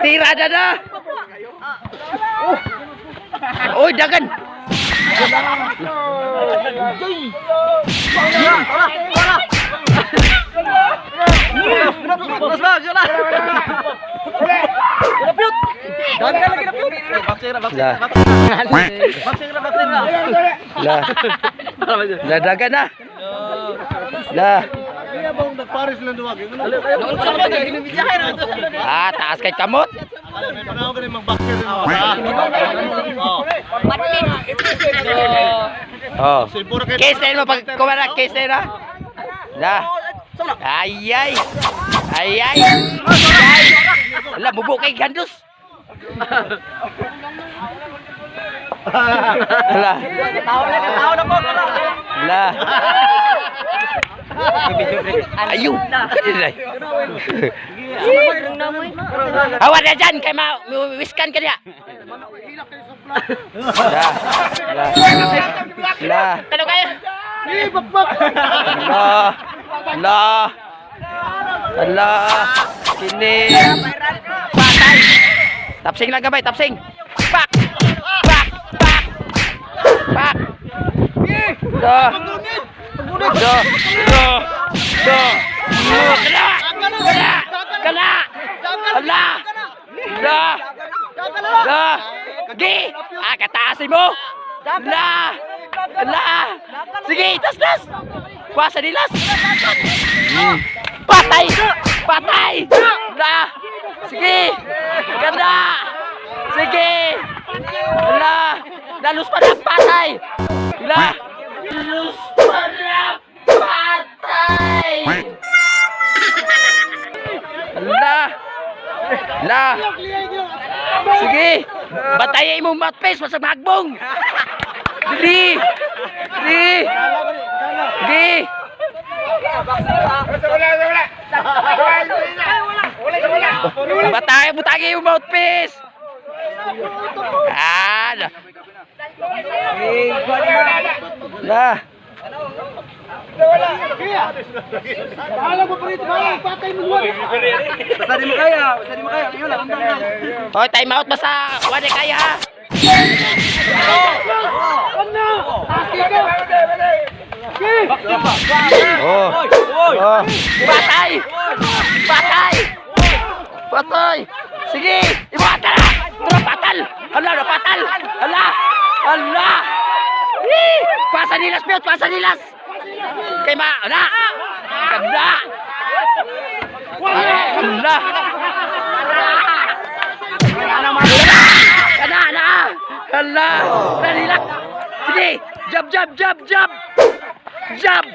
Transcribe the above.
Tira na. Uy, dagan. Lah dagan na. Lah. Ah, taas kay kamot. Oh. Case na mo pag kumara case na. Lah. Ayay. Ayay. Ayay. Ala bubuk kay gandos. Lah. Tahu na po. Lah. Ayun. Kanilay. Awan na dyan kay ma-wiskan ka niya. Lah. Lah. Talo kayo. Lah. Lah. Allah. Kini. Patay. Tapsing lang gabay, tapsing. Pak. Pak. Pak. Pak. Dah. Dah. Dah. Dah. Kena. Kena. Kena. Allah. Dah. Dah. Gi. Ah, kataasin mo. Lah. Lah. Sige, tas. Kuasa dilas. Patay. Patay. Lah. Sige. Kena. Sige. Lah. Dalus pada patay. Lah. Dalus pada patay. Lah. Lah. Sige. Batayin mo mouthpiece masag magbong. Dili. Dili. Gi. Batay butagi yung mouthpiece. Ada. Lah. Basta di mo kaya. Hoy, time out basta wala kaya ha. Oh. Oh. Patay. Patay. Patay. Sige, ibata na. Tara patal. Hala, na patal. Hala. Hala. Pasa nilas, Piot, pasa nilas. Kay ma, na. Kanda. Hala. Kana na. Hala. Nalilak. Sige, jab. Jab.